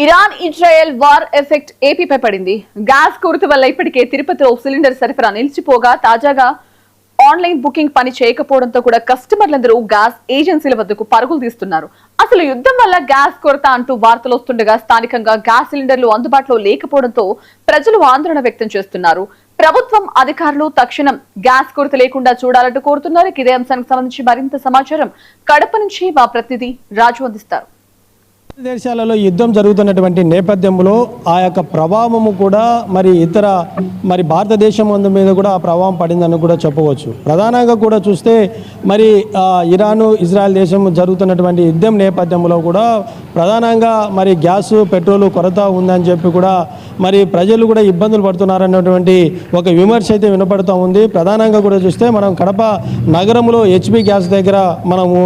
Iran Israel war effect ఏపీపై పడింది. Gas కొరత వల్ల ఇప్పటికే తిరుపతిలో సిలిండర్ సరఫరా నిలిచిపోగా తాజాగా ఆన్లైన్ బుకింగ్ పని చేయకపోవడంతో కూడా కస్టమర్లందరూ గ్యాస్ ఏజెన్సీల వద్దకు పరుగులు తీస్తున్నారు. అసలు యుద్ధం వల్ల గ్యాస్ కొరత అంటూ వార్తలు వస్తుండగా స్థానికంగా గ్యాస్ సిలిండర్లు అందుబాటులో లేకపోవడంతో ప్రజలు ఆందోళన వ్యక్తం చేస్తున్నారు. ప్రభుత్వం అధికారులు తక్షణం గ్యాస్ కొరత లేకుండా చూడాలంటూ కోరుతున్నారు. ఇదే అంశానికి సంబంధించి మరింత సమాచారం కడప నుంచి మా ప్రతినిధి రాజు అందిస్తారు. దేశాలలో యుద్ధం జరుగుతున్నటువంటి నేపథ్యంలో ఆ యొక్క ప్రభావము కూడా ఇతర భారతదేశం మీద కూడా ఆ ప్రభావం పడిందని కూడా చెప్పవచ్చు. ప్రధానంగా కూడా చూస్తే ఇరాను ఇజ్రాయెల్ దేశం జరుగుతున్నటువంటి యుద్ధం నేపథ్యంలో కూడా ప్రధానంగా గ్యాసు పెట్రోలు కొరత ఉందని చెప్పి కూడా ప్రజలు కూడా ఇబ్బందులు పడుతున్నారన్నటువంటి ఒక విమర్శ అయితే వినపడుతూ ఉంది. ప్రధానంగా కూడా చూస్తే మనం కడప నగరంలో హెచ్పి గ్యాస్ దగ్గర మనము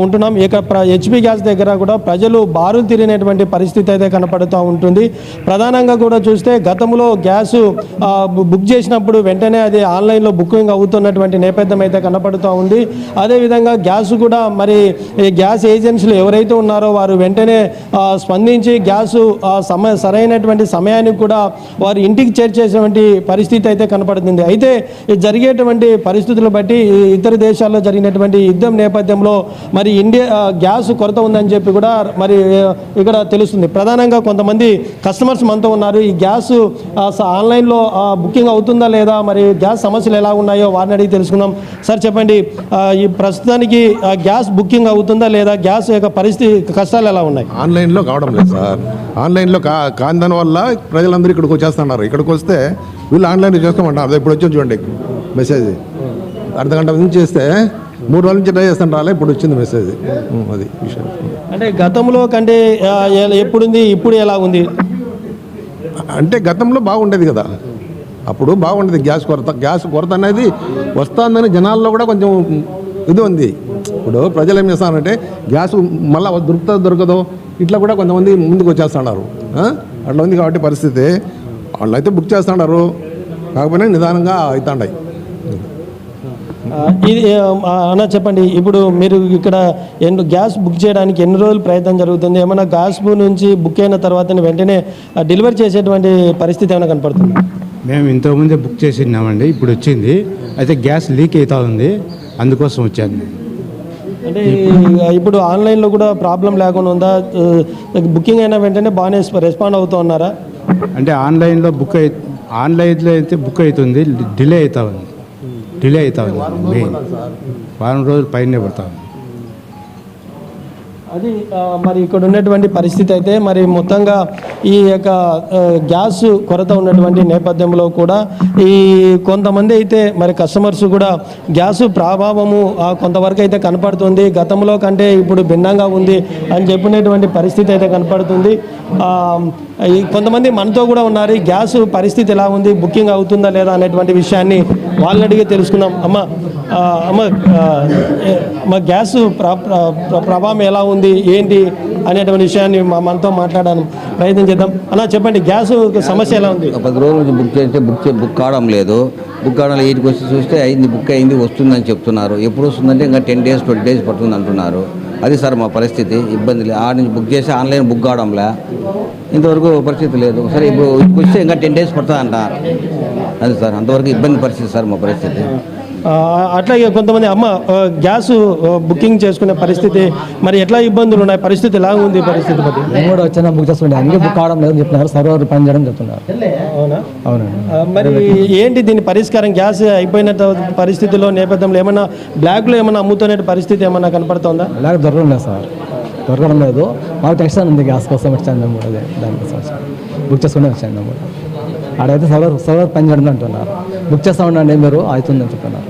ఉంటున్నాం. ఇక హెచ్పి గ్యాస్ దగ్గర కూడా ప్రజలు బారులు తిరిగినటువంటి పరిస్థితి అయితే కనపడుతూ ఉంటుంది. ప్రధానంగా కూడా చూస్తే గతంలో గ్యాసు బుక్ చేసినప్పుడు వెంటనే అది ఆన్లైన్లో బుకింగ్ అవుతున్నటువంటి నేపథ్యం అయితే కనపడుతూ ఉంది. అదేవిధంగా గ్యాస్ కూడా గ్యాస్ ఏజెన్సీలు ఎవరైతే ఉన్నారో వారు వెంటనే స్పందించి గ్యాసు సరైనటువంటి సమయానికి కూడా వారు ఇంటికి చేర్చేటువంటి పరిస్థితి అయితే కనపడుతుంది. అయితే జరిగేటువంటి పరిస్థితులు బట్టి ఇతర దేశాల్లో జరిగినటువంటి యుద్ధం నేపథ్యంలో ఇండియా గ్యాస్ కొరత ఉందని చెప్పి కూడా ఇక్కడ తెలుస్తుంది. ప్రధానంగా కొంతమంది కస్టమర్స్ మనతో ఉన్నారు. ఈ గ్యాస్ ఆన్లైన్లో బుకింగ్ అవుతుందా లేదా, గ్యాస్ సమస్యలు ఎలా ఉన్నాయో వారిని అడిగి తెలుసుకుందాం. సార్ చెప్పండి, ఈ ప్రస్తుతానికి గ్యాస్ బుకింగ్ అవుతుందా లేదా, గ్యాస్ యొక్క పరిస్థితి కష్టాలు ఎలా ఉన్నాయి? ఆన్లైన్లో కావడం లేదు సార్. ఆన్లైన్లో కాని దాని వల్ల ప్రజలందరూ ఇక్కడికి వచ్చేస్తున్నారు. ఇక్కడికి వస్తే వీళ్ళు ఆన్లైన్లో చేసుకోమంటారు. అది ఇప్పుడు వచ్చి చూడండి మెసేజ్, అర్ధగంట నుంచి చేస్తే 3 రోజుల నుంచి ట్రై చేస్తుంటారా, ఇప్పుడు వచ్చింది మెసేజ్. అది విషయం. అంటే గతంలో కంటే ఎప్పుడుంది ఇప్పుడు ఎలా ఉంది? అంటే గతంలో బాగుండేది కదా, అప్పుడు బాగుండేది. గ్యాస్ కొరత అనేది వస్తుందని జనాల్లో కూడా కొంచెం ఇది ఉంది. ఇప్పుడు ప్రజలు ఏం చేస్తారంటే గ్యాస్ మళ్ళీ దొరకదో ఇట్లా కూడా కొంతమంది ముందుకు వచ్చేస్తున్నారు. అట్లా ఉంది కాబట్టి పరిస్థితి. వాళ్ళు అయితే బుక్ చేస్తున్నారు, కాకపోయినా నిదానంగా అవుతాయి. ఇది అన్న చెప్పండి, ఇప్పుడు మీరు ఇక్కడ గ్యాస్ బుక్ చేయడానికి ఎన్ని రోజులు ప్రయత్నం జరుగుతుంది? ఏమైనా గ్యాస్ నుంచి బుక్ అయిన తర్వాత వెంటనే డెలివరీ చేసేటువంటి పరిస్థితి ఏమైనా కనపడుతుంది? మేము ఇంతకుముందే బుక్ చేసినామండి, ఇప్పుడు వచ్చింది. అయితే గ్యాస్ లీక్ అవుతా ఉంది, అందుకోసం వచ్చాను. అంటే ఇప్పుడు ఆన్లైన్లో కూడా ప్రాబ్లం లేకుండా ఉందా? బుకింగ్ అయిన వెంటనే బాగానే రెస్పాండ్ అవుతూ ఉన్నారా? అంటే ఆన్లైన్లో అయితే బుక్ అవుతుంది, డిలే అవుతా ఉంది. మెయిన్ వారం రోజులు పైనే పడతా ఉంది. అది ఇక్కడ ఉన్నటువంటి పరిస్థితి అయితే మొత్తంగా ఈ యొక్క గ్యాస్ కొరత ఉన్నటువంటి నేపథ్యంలో కూడా ఈ కొంతమంది అయితే కస్టమర్స్ కూడా గ్యాస్ ప్రభావము కొంతవరకు అయితే కనపడుతుంది. గతంలో కంటే ఇప్పుడు భిన్నంగా ఉంది అని చెప్పినటువంటి పరిస్థితి అయితే కనపడుతుంది. కొంతమంది మనతో కూడా ఉన్నారు. ఈ గ్యాస్ పరిస్థితి ఎలా ఉంది, బుకింగ్ అవుతుందా లేదా అనేటువంటి విషయాన్ని వాళ్ళని అడిగి తెలుసుకుందాం. అమ్మ గ్యాస్ ప్రభావం ఎలా ఉంది ఏంటి అనేటువంటి విషయాన్ని మనతో మాట్లాడడానికి ప్రయత్నం చేద్దాం. అలా చెప్పండి, గ్యాస్ సమస్య ఎలా ఉంది? 10 రోజుల నుంచి బుక్ చేస్తే బుక్ కావడం లేదు. బుక్ కావడం ఇంటికి వచ్చి చూస్తే బుక్ అయింది వస్తుందని చెప్తున్నారు. ఎప్పుడు వస్తుందంటే ఇంకా 10 days 20 days పడుతుంది అంటున్నారు. అది సార్ మా పరిస్థితి. ఇబ్బంది లేదు. ఆడ నుంచి బుక్ చేసి ఆన్లైన్ బుక్ కావడంలే, ఇంతవరకు పరిస్థితి లేదు. సరే ఇప్పుడు వస్తే ఇంకా 10 days పడుతుంది అంటారు. అది సార్ అంతవరకు ఇబ్బంది పరిస్థితి సార్ మా పరిస్థితి. అట్లాగే కొంతమంది గ్యాస్ బుకింగ్ చేసుకునే పరిస్థితి ఎట్లా ఇబ్బందులు ఉన్నాయి, పరిస్థితి ఎలా ఉంది? పరిస్థితి మేము కూడా వచ్చినా బుక్ చేసుకుంటే అందుకే బుక్ కావడం లేదని చెప్తున్నారు. సర్వర్ పని చేయడం చెప్తున్నారు. అవునా? అవునండి. ఏంటి దీని పరిష్కారం? గ్యాస్ అయిపోయిన పరిస్థితిలో నేపథ్యంలో ఏమైనా బ్లాక్లో ఏమైనా అమ్ముతున్న పరిస్థితి ఏమైనా కనపడుతుందా? బ్లాక్ దొరకడం లేదు సార్, దొరకడం లేదు. మాకు టెన్షన్ ఉంది గ్యాస్ కోసం వచ్చాను కూడా, అదే దానికోసం బుక్ చేసుకుని వచ్చాను కూడా. ఆడైతే సర్వర్ పని చేయడం అంటున్నారు. బుక్ చేస్తా ఉండండి మీరు అవుతుందని చెప్తున్నారు.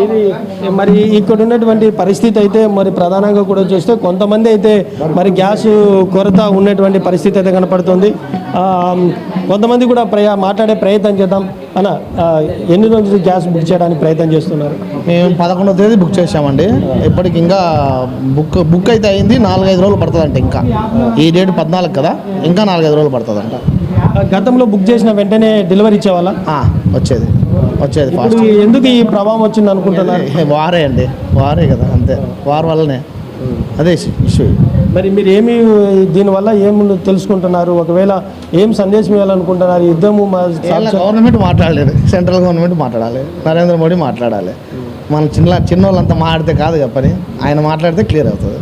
ఇది ఇక్కడ ఉన్నటువంటి పరిస్థితి అయితే ప్రధానంగా కూడా చూస్తే కొంతమంది అయితే గ్యాస్ కొరత ఉన్నటువంటి పరిస్థితి అయితే కనపడుతుంది. కొంతమంది కూడా మాట్లాడే ప్రయత్నం చేద్దాం. అన్న, ఎన్ని రోజులు గ్యాస్ బుక్ చేయడానికి ప్రయత్నం చేస్తున్నారు? మేము 11వ తేదీ బుక్ చేసామండి. ఇప్పటికి ఇంకా బుక్ అయితే అయింది. 4-5 రోజులు పడుతుందంట. ఇంకా ఈ డేట్ 14 కదా, ఇంకా 4-5 రోజులు పడుతుందంట. గతంలో బుక్ చేసిన వెంటనే డెలివరీ ఇచ్చేవాళ్ళ? వచ్చేది ఫాస్ట్. ఎందుకు ఈ ప్రభావం వచ్చింది అనుకుంటున్నారు? వారే కదా, అంతే. వార్ వల్లనే అదే ఇష్యూ. మరి మీరు ఏమి దీనివల్ల ఏం తెలుసుకుంటున్నారు, ఒకవేళ ఏం సందేశం ఇవ్వాలనుకుంటున్నారు? యుద్ధము గవర్నమెంట్ మాట్లాడలేదు, సెంట్రల్ గవర్నమెంట్ మాట్లాడాలి, నరేంద్ర మోడీ మాట్లాడాలి. మనం చిన్నోళ్ళంతా మాట్లాడితే కాదు కదా పని, ఆయన మాట్లాడితే క్లియర్ అవుతుంది.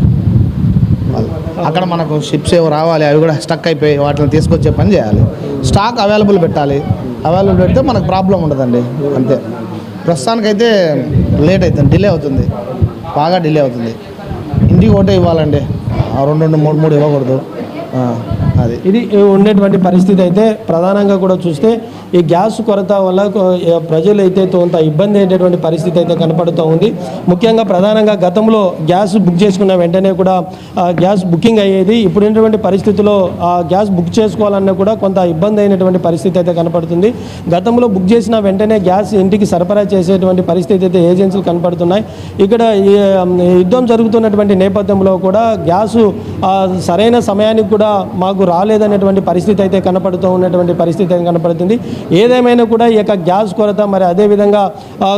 అక్కడ మనకు షిప్స్ ఏవో రావాలి, అవి కూడా స్టక్ అయిపోయి వాటిని తీసుకొచ్చే పని చేయాలి. స్టాక్ అవైలబుల్ పెట్టాలి, అవైలబుల్ పెడితే మనకు ప్రాబ్లం ఉండదండి. అంతే. ప్రస్తుతానికైతే లేట్ అవుతుంది, డిలే అవుతుంది, బాగా డిలే అవుతుంది. ఇంటికి ఒకటే ఇవ్వాలండి, 2 3 ఇవ్వకూడదు. అది ఇది ఉండేటువంటి పరిస్థితి. అయితే ప్రధానంగా కూడా చూస్తే ఈ గ్యాస్ కొరత వల్ల ప్రజలు అయితే కొంత ఇబ్బంది అయ్యేటటువంటి పరిస్థితి అయితే కనపడుతూ ఉంది. ముఖ్యంగా ప్రధానంగా గతంలో గ్యాస్ బుక్ చేసుకున్న వెంటనే కూడా గ్యాస్ బుకింగ్ అయ్యేది. ఇప్పుడు ఉన్నటువంటి పరిస్థితుల్లో గ్యాస్ బుక్ చేసుకోవాలన్నా కూడా కొంత ఇబ్బంది అయినటువంటి పరిస్థితి అయితే కనపడుతుంది. గతంలో బుక్ చేసిన వెంటనే గ్యాస్ ఇంటికి సరఫరా చేసేటువంటి పరిస్థితి అయితే ఏజెన్సీలు కనపడుతున్నాయి. ఇక్కడ యుద్ధం జరుగుతున్నటువంటి నేపథ్యంలో కూడా గ్యాసు సరైన సమయానికి కూడా మాకు రాలేదనేటువంటి పరిస్థితి అయితే కనపడుతూ ఉన్నటువంటి పరిస్థితి అయితే కనపడుతుంది. ఏదేమైనా కూడా ఈ యొక్క గ్యాస్ కొరత, మరి అదేవిధంగా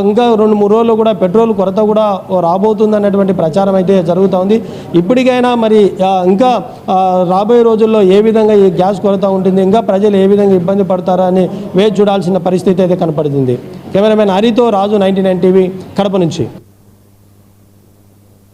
ఇంకా 2-3 రోజులు కూడా పెట్రోల్ కొరత కూడా రాబోతుంది అన్నటువంటి ప్రచారం అయితే జరుగుతూ ఉంది. ఇప్పటికైనా మరి ఇంకా రాబోయే రోజుల్లో ఏ విధంగా ఈ గ్యాస్ కొరత ఉంటుంది, ఇంకా ప్రజలు ఏ విధంగా ఇబ్బంది పడతారా అని వేచి చూడాల్సిన పరిస్థితి అయితే కనపడుతుంది. కెమెరామెన్ హరితో రాజు, 99 టీవీ, కడప నుంచి.